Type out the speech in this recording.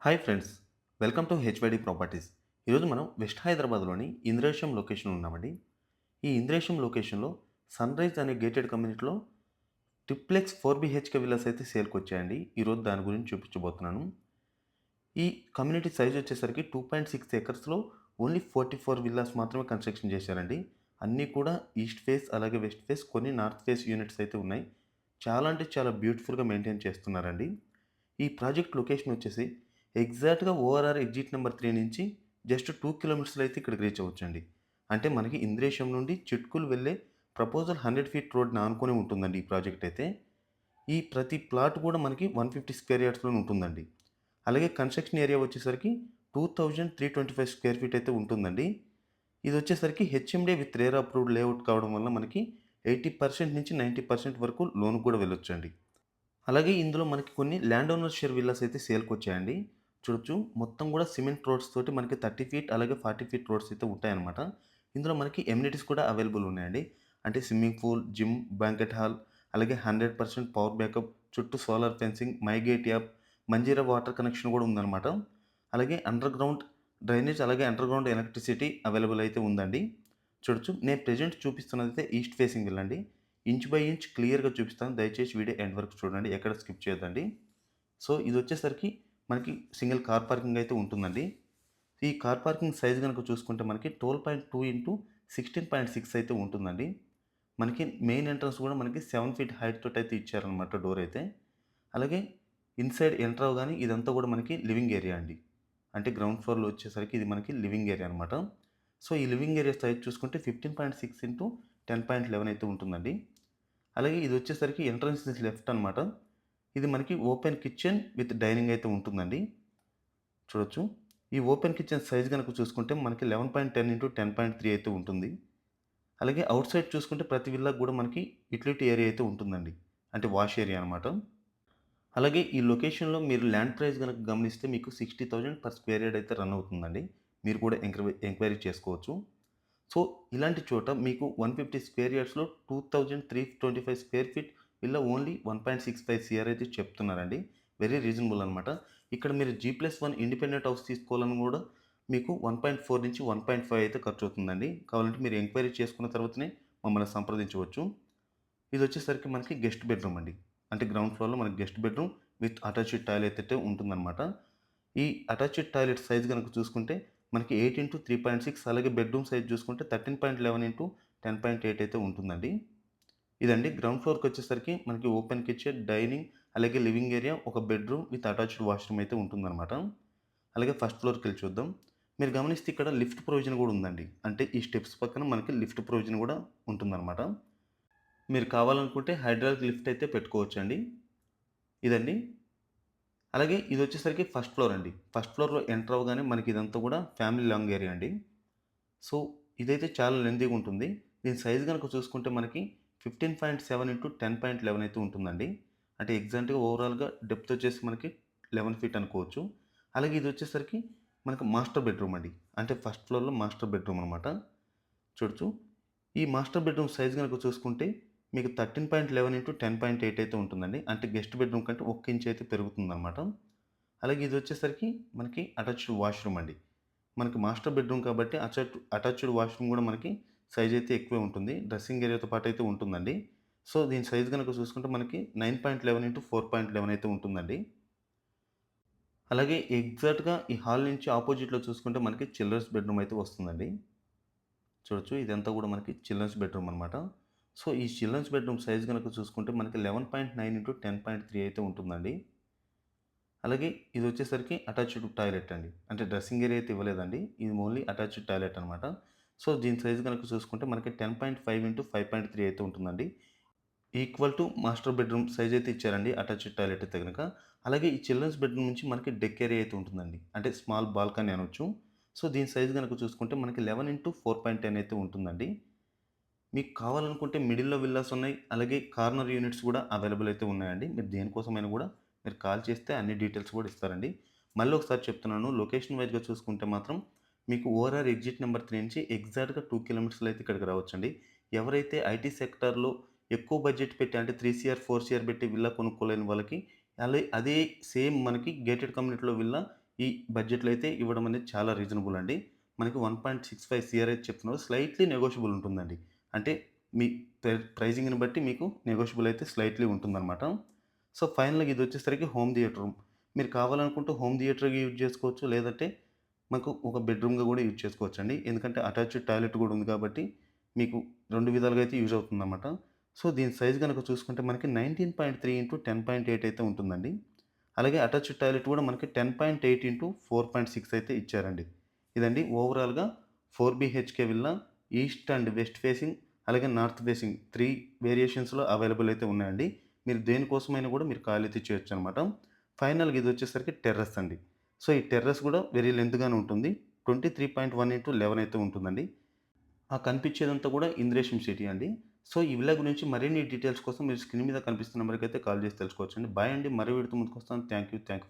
Hi friends, welcome to HYD properties. ఈరోజు మనం west హైదరాబాద్లోని ఇంద్రేశం లొకేషన్ ఉన్నామండి. ఈ ఇంద్రేశం లొకేషన్లో సన్ రైజ్ అనే గేటెడ్ కమ్యూనిటీలో ట్రిప్లెక్స్ 4 BHK విల్లాస్ అయితే సేల్కి వచ్చాయండి. ఈరోజు దాని గురించి చూపించబోతున్నాను. ఈ కమ్యూనిటీ సైజ్ వచ్చేసరికి 2.6 ఎకర్స్లో ఓన్లీ 44 విల్లాస్ మాత్రమే కన్స్ట్రక్షన్ చేశారండి. అన్నీ కూడా ఈస్ట్ ఫేస్ అలాగే వెస్ట్ ఫేస్ కొన్ని నార్త్ ఫేస్ యూనిట్స్ అయితే ఉన్నాయి. చాలా అంటే చాలా బ్యూటిఫుల్గా మెయింటైన్ చేస్తున్నారండి. ఈ ప్రాజెక్ట్ లొకేషన్ వచ్చేసి ఎగ్జాక్ట్‌గా ఓఆర్ఆర్ ఎగ్జిట్ నెంబర్ 3 నుంచి జస్ట్ 2 కిలోమీటర్స్‌లో అయితే ఇక్కడికి రీచ్ అవ్వచ్చండి. అంటే మనకి ఇంద్రేశం నుండి చిట్కులు వెళ్ళే ప్రపోజల్ 100 ఫీట్ రోడ్‌ని ఆనుకుని ఉంటుందండి ఈ ప్రాజెక్ట్ అయితే. ఈ ప్రతి ప్లాట్ కూడా మనకి 150 స్క్వేర్ యార్డ్స్‌లోనే ఉంటుందండి. అలాగే కన్స్ట్రక్షన్ ఏరియా వచ్చేసరికి 2325 స్క్వేర్ ఫీట్ అయితే ఉంటుందండి. ఇది వచ్చేసరికి హెచ్ఎండే విత్ రేరా అప్రూవ్డ్ లేఅవుట్ కావడం వల్ల మనకి 80% నుంచి 90% వరకు లోన్ కూడా వెళ్ళొచ్చండి. అలాగే ఇందులో మనకి కొన్ని ల్యాండ్ ఓనర్ షేర్ విల్లాస్ అయితే సేల్‌కొచ్చాయండి. చూడొచ్చు మొత్తం కూడా సిమెంట్ రోడ్స్ తోటి మనకి 30 ఫీట్ అలాగే 40 ఫీట్ రోడ్స్ అయితే ఉంటాయన్నమాట. ఇందులో మనకి ఎమ్యూనిటీస్ కూడా అవైలబుల్ ఉన్నాయండి. అంటే swimming pool, gym, banquet hall అలాగే 100% పవర్ బ్యాకప్, చుట్టూ solar fencing, my gate app, Manjeera water connection కూడా ఉందన్నమాట. అలాగే అండర్ గ్రౌండ్ డ్రైనేజ్ అలాగే అండర్ గ్రౌండ్ ఎలక్ట్రిసిటీ అవైలబుల్ అయితే ఉందండి. చూడొచ్చు నేను ప్రెజెంట్ చూపిస్తున్నదైతే ఈస్ట్ ఫేసింగ్ విల్ అండి. ఇంచ్ బై ఇంచ్ క్లియర్‌గా చూపిస్తాను. దయచేసి వీడియో ఎండ్ వరకు చూడండి. ఎక్కడ స్కిప్ చేయొద్దండి. సో, ఇదొచ్చేసరికి మనకి సింగిల్ కార్ పార్కింగ్ అయితే ఉంటుందండి. ఈ కార్ పార్కింగ్ సైజ్ గనుక చూసుకుంటే మనకి 12.2 ఇంటూ 16.6 అయితే ఉంటుందండి. మనకి మెయిన్ ఎంట్రన్స్ కూడా మనకి 7 ఫీట్ హైట్ తోటైతే ఇచ్చారనమాట డోర్ అయితే. అలాగే ఇన్‌సైడ్ ఎంటర్ అవ్వగానే ఇదంతా కూడా మనకి లివింగ్ ఏరియా అండి. అంటే గ్రౌండ్ ఫ్లోర్‌లో వచ్చేసరికి ఇది మనకి లివింగ్ ఏరియా అనమాట. సో, ఈ లివింగ్ ఏరియా సైజ్ చూసుకుంటే 15.6 ఇంటూ 10.11 అయితే ఉంటుందండి. అలాగే ఇదొచ్చేసరికి ఎంట్రన్స్ నుంచి లెఫ్ట్ అనమాట. ఇది మనకి ఓపెన్ కిచెన్ విత్ డైనింగ్ అయితే ఉంటుందండి. చూడొచ్చు. ఈ ఓపెన్ కిచెన్ సైజ్ గనక చూసుకుంటే మనకి 11.10 ఇంటూ 10.3 అయితే ఉంటుంది. అలాగే ఔట్ సైడ్ చూసుకుంటే ప్రతి విల్లాకి గూడా మనకి యుటిలిటీ ఏరియా అయితే ఉంటుందండి. అంటే వాష్ ఏరియా అనమాట. అలాగే ఈ లొకేషన్‌లో మీరు ల్యాండ్ ప్రైస్ గనక గమనిస్తే మీకు 60,000 పర్ స్క్వేర్ యార్డ్ అయితే రన్ అవుతుందండి. మీరు కూడా ఎంక్వైరీ చేసుకోవచ్చు. సో, ఇలాంటి చోట మీకు 150 స్క్వేర్ యార్డ్స్‌లో 2325 square feet villa only 1.65 CR అయితే చెప్తున్నారండి. వెరీ రీజనబుల్ అనమాట. ఇక్కడ మీరు G+1 ఇండిపెండెంట్ హౌస్ తీసుకోవాలని కూడా మీకు 1.4 నుంచి 1.5 అయితే ఖర్చవుతుందండి. కావాలంటే మీరు ఎంక్వైరీ చేసుకున్న తర్వాతనే మమ్మల్ని సంప్రదించవచ్చు. ఇదొచ్చేసరికి మనకి గెస్ట్ బెడ్‌రూమ్ అండి. అంటే గ్రౌండ్ ఫ్లోర్‌లో మనకి guest bedroom with attached toilet అయితే ఉంటుందనమాట. ఈ అటాచ్డ్ టాయిలెట్ సైజ్ గనక చూసుకుంటే మనకి 8x3.6 అలాగే బెడ్‌రూమ్ సైజ్ చూసుకుంటే 13.11x10.8 అయితే ఉంటుందండి. ఇదండి గ్రౌండ్ ఫ్లోర్‌కొచ్చేసరికి మనకి ఓపెన్ కిచెన్, డైనింగ్ అలాగే లివింగ్ ఏరియా, ఒక బెడ్‌రూమ్ విత్ అటాచ్డ్ వాష్‌రూమ్ అయితే ఉంటుందనమాట. అలాగే ఫస్ట్ ఫ్లోర్‌కెళ్ళి చూద్దాం. మీరు గమనిస్తే ఇక్కడ లిఫ్ట్ ప్రొవిజన్ కూడా ఉందండి. అంటే ఈ స్టెప్స్ పక్కన మనకి లిఫ్ట్ ప్రొవిజన్ కూడా ఉంటుందనమాట. మీరు కావాలనుకుంటే హైడ్రాలిక్ లిఫ్ట్ అయితే పెట్టుకోవచ్చండి. ఇదండి. అలాగే ఇదొచ్చేసరికి ఫస్ట్ ఫ్లోర్ అండి. ఫస్ట్ ఫ్లోర్‌లో ఎంటర్ అవ్వగానే మనకి ఇదంతా కూడా ఫ్యామిలీ లాంగ్ ఏరియా అండి. సో, ఇదైతే చాలా లెంతీగా ఉంటుంది. దీని సైజ్ గనుక చూసుకుంటే మనకి 15.7 ఇంటూ 10.11 అయితే ఉంటుందండి. అంటే ఎగ్జాక్ట్‌గా ఓవరాల్‌గా డెప్త్ వచ్చేసి మనకి 11 ఫీట్ అనుకోవచ్చు. అలాగే ఇదొచ్చేసరికి మనకు మాస్టర్ బెడ్‌రూమ్ అండి. అంటే ఫస్ట్ ఫ్లోర్‌లో మాస్టర్ బెడ్‌రూమ్ అనమాట. చూడొచ్చు. ఈ మాస్టర్ బెడ్‌రూమ్ సైజ్ గనుక చూసుకుంటే మీకు 13.11 ఇంటూ 10.8 అయితే ఉంటుందండి. అంటే గెస్ట్ బెడ్‌రూమ్ కంటే ఒక్క ఇంచ్ అయితే పెరుగుతుందనమాట. అలాగే ఇదొచ్చేసరికి మనకి అటాచ్డ్ వాష్‌రూమ్ అండి. మనకి మాస్టర్ బెడ్‌రూమ్ కాబట్టి అటాచ్డ్ వాష్‌రూమ్ గూడా మనకి సైజ్ అయితే ఎక్కువే ఉంటుంది. డ్రెస్సింగ్ ఏరియాతో పాటయితే ఉంటుందండి. సో, దీని సైజ్ గనక చూసుకుంటే మనకి 9.11 ఇంటూ 4.11 అయితే ఉంటుందండి. అలాగే ఎగ్జాక్ట్‌గా ఈ హాల్ నుంచి అపోజిట్‌లో చూసుకుంటే మనకి చిల్డ్రన్స్ బెడ్‌రూమ్ అయితే వస్తుందండి. చూడొచ్చు. ఇదంతా గూడా మనకి చిల్డ్రన్స్ బెడ్‌రూమ్ అనమాట. సో, ఈ చిల్డ్రన్స్ బెడ్‌రూమ్ సైజ్ గనక చూసుకుంటే మనకి 11.9 ఇంటూ 10.3 అయితే ఉంటుందండి. అలాగే ఇదొచ్చేసరికి అటాచ్డ్ టాయిలెట్ అండి. అంటే డ్రెస్సింగ్ ఏరియా అయితే ఇవ్వలేదండి. ఇది ఓన్లీ అటాచ్డ్ టాయిలెట్ అనమాట. సో, దీని సైజ్ గనక చూసుకుంటే మనకి 10.5 ఇంటూ 5.3 అయితే ఉంటుందండి. Equal to master bedroom size అయితే ఇచ్చారండి అటాచ్డ్ టాయిలెట్ అయితే గనక. అలాగే ఈ చిల్డ్రన్స్ బెడ్‌రూమ్ నుంచి మనకి డెక్ ఏరియా అయితే ఉంటుందండి. అంటే స్మాల్ బాల్కనీ అనొచ్చు. సో, దీని సైజ్ గనక చూసుకుంటే మనకి 11 ఇంటూ 4.10 అయితే ఉంటుందండి. మీకు కావాలనుకుంటే మిడిల్‌లో విల్లాస్ ఉన్నాయి. అలాగే కార్నర్ యూనిట్స్ కూడా అవైలబుల్ అయితే ఉన్నాయండి. మీరు దేనికోసమైనా కూడా మీరు కాల్ చేస్తే అన్ని డీటెయిల్స్ కూడా ఇస్తారండి. మళ్ళీ ఒకసారి చెప్తున్నాను, లొకేషన్ వైస్‌గా చూసుకుంటే మాత్రం మీకు ఓఆర్ఆర్ ఎగ్జిట్ నెంబర్ 3 నుంచి ఎగ్జాక్ట్‌గా 2 కిలోమీటర్స్‌లో అయితే ఇక్కడికి రావచ్చండి. ఎవరైతే ఐటీ సెక్టార్‌లో ఎక్కువ బడ్జెట్ పెట్టి అంటే 3 సీఆర్, 4 సీఆర్ పెట్టి విల్లా కొనుక్కోలేని వాళ్ళకి అదే సేమ్ మనకి గేటెడ్ కమ్యూనిటీలో విల్లా ఈ బడ్జెట్‌లో అయితే ఇవ్వడం అనేది చాలా రీజనబుల్ అండి. మనకి 1.65 సీఆర్ అయితే చెప్తున్నారు. స్లైట్‌లీ నెగోషియబుల్ ఉంటుందండి. అంటే మీ ప్రైజింగ్‌ని బట్టి మీకు నెగోషియబుల్ అయితే స్లైట్‌లీ ఉంటుందనమాట. సో, ఫైనల్‌గా ఇదొచ్చేసరికి హోమ్ థియేటర్ రూమ్. మీరు కావాలనుకుంటే హోమ్ థియేటర్‌గా యూజ్ చేసుకోవచ్చు. లేదంటే మాకు ఒక బెడ్‌రూమ్‌గా గూడా యూజ్ చేసుకోవచ్చండి. ఎందుకంటే అటాచ్డ్ టాయిలెట్ గూడా ఉంది కాబట్టి మీకు 2 విధాలుగా అయితే యూజ్ అవుతుందన్నమాట. సో, దీని సైజ్ గనక చూసుకుంటే మనకి 19.3 ఇంటూ 10.8 అయితే ఉంటుందండి. అలాగే అటాచ్డ్ టాయిలెట్ కూడా మనకి 10.8 ఇంటూ 4.6 అయితే ఇచ్చారండి. ఇదండి ఓవరాల్‌గా 4 BHK villa east and west facing అలాగే నార్త్ ఫేసింగ్ 3 వేరియేషన్స్‌లో అవైలబుల్ అయితే ఉన్నాయండి. మీరు దేనికోసమైనా కూడా మీరు కాల్ అయితే చేయొచ్చనమాట. ఫైనల్‌గా ఇదొచ్చేసరికి టెర్రస్ అండి. సో, ఈ టెర్రస్ కూడా వెరీ లెంత్‌గానే ఉంటుంది. 23.1 ఇంటూ 11 అయితే ఉంటుందండి. ఆ కనిపించేదంతా కూడా ఇంద్రేశం సిటీ అండి. సో, ఈ విల్లా గురించి మరిన్ని డీటెయిల్స్ కోసం మీరు స్క్రీన్ మీద కనిపిస్తున్న నంబర్‌కైతే కాల్ చేసి తెలుసుకోవచ్చండి. బాయ్ అండి. మరో వీడియోతో ముందుకొస్తాను. Thank you for